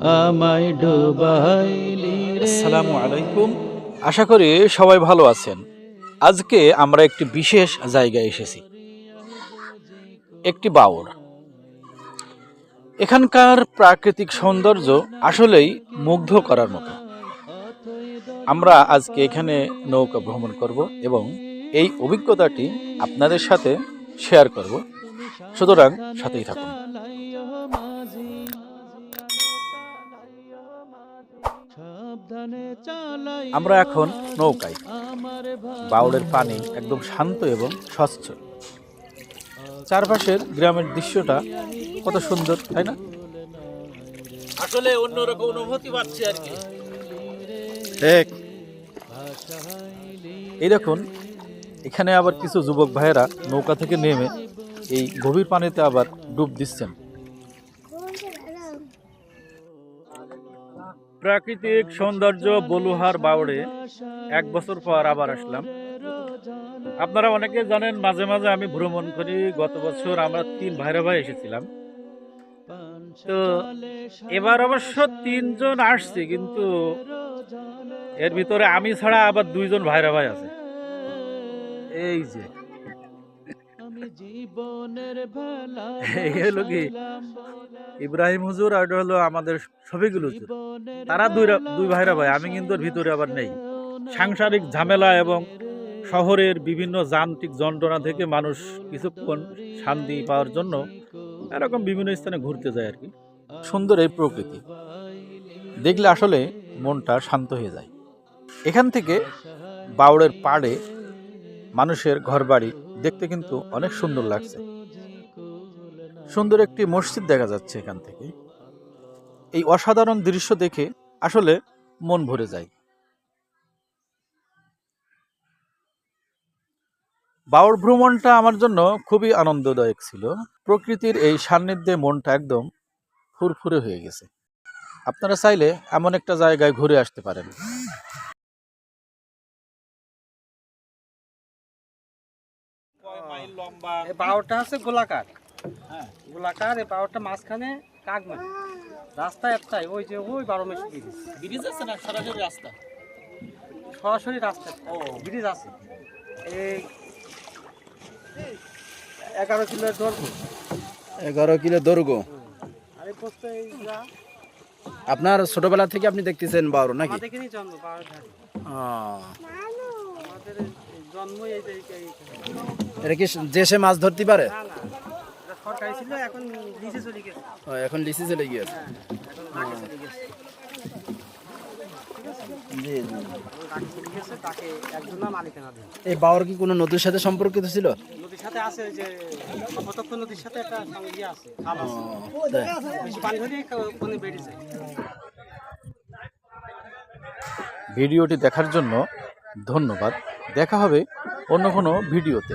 আমায় ডুবাইলি রে। আসসালামু আলাইকুম, আশা করি সবাই ভালো আছেন। আজকে আমরা একটি বিশেষ জায়গায় এসেছি, একটি বাওর। এখানকার প্রাকৃতিক সৌন্দর্য আসলেই মুগ্ধ করার মতো। আমরা আজকে এখানে নৌকা ভ্রমণ করব এবং এই অভিজ্ঞতাটি আপনাদের সাথে শেয়ার করব, সুতরাং সাথেই থাকুন। আমরা এখন নৌকায়। বাওড়ের পানি একদম শান্ত এবং স্বচ্ছ। চারপাশের গ্রামের দৃশ্যটা কত সুন্দর, তাই না? আসলে অন্যরকম অনুভূতি পাচ্ছি আর কি। এই দেখুন, এখানে আবার কিছু যুবক ভাইয়েরা নৌকা থেকে নেমে এই গভীর পানিতে আবার ডুব দিচ্ছেন। প্রাকৃতিক সৌন্দর্য বলুহার বাওড়ে 1 বছর পর আবার আসলাম। আপনারা অনেকে জানেন, মাঝে মাঝে আমি ভ্রমণ করি। গত বছর আমরা 3 ভাইরা ভাই এসেছিলাম। তো এবার অবশ্য 3 জন আসছি, কিন্তু এর ভিতরে আমি ছাড়া আবার 2 জন ভাইরা ভাই আছে। এই যে এই হলো কি ইব্রাহিম হুজুর, আর হলো আমাদের শফিকুল হুজুর। তারা দুই ভাইরা ভাই, আমি কিন্তু এর ভিতরে আবার নেই। সাংসারিক ঝামেলা এবং শহরের বিভিন্ন যান্ত্রিক যন্ত্রণা থেকে মানুষ কিছুক্ষণ শান্তি পাওয়ার জন্য এরকম বিভিন্ন স্থানে ঘুরতে যায় আর কি। সুন্দর এই প্রকৃতি দেখলে আসলে মনটা শান্ত হয়ে যায়। এখান থেকে বাওড়ের পাড়ে মানুষের ঘরবাড়ি দেখতে কিন্তু অনেক সুন্দর লাগছে। সুন্দর একটি মসজিদ দেখা যাচ্ছে এখান থেকে। এই অসাধারণ দৃশ্য দেখে আসলে মন ভরে যায়। বাওড় ভ্রমণটা আমার জন্য খুবই আনন্দদায়ক ছিল। প্রকৃতির এই সান্নিধ্যে মনটা একদম ফুরফুরে হয়ে গেছে। আপনারা চাইলে এমন একটা জায়গায় ঘুরে আসতে পারেন। বাওরটা হচ্ছে গোলাকার। হ্যাঁ, গোলাকার। এই বাওরটা মাঝখানে কাকমারি। রাস্তা একটাই, ওই যে ওই 12 মেশ ব্রিজ আছে না, সরাসরি রাস্তা? সরাসরি রাস্তা। ও, ব্রিজ আছে। এই 11 কিলো দৈর্ঘ্য। 11 কিলো দৈর্ঘ্য। আর এই পোস্ত এই যা আপনার ছোটবেলা থেকে আপনি দেখতেছেন বাওর নাকি? আমাদের এখানেই জন্ম, বাওর ধারে। আমাদের জন্ম এই যে এটা কি দেশে মাছ ধরতে পারে? না না, এটা সরকারি ছিল, এখন লিজে চলে গেছে। এখন লিসি চলে গিয়েছে। এখন রাখে চলে গেছে। জি জি। রাখে চলে গেছে, তাকে একজন মালিকানা দেয়। এই বাওর কি কোনো নদীর সাথে সম্পর্কিত ছিল? নদীর সাথে আছে, ওই যে কপোতাক্ষ নদীর সাথে একটা সঙ্গে আছে, খাল আছে। তাই। বেশি পানি হলে ওখানে বেড়ে যায়। ভিডিওটি দেখার জন্য ধন্যবাদ। দেখা হবে অন্য কোনো ভিডিওতে।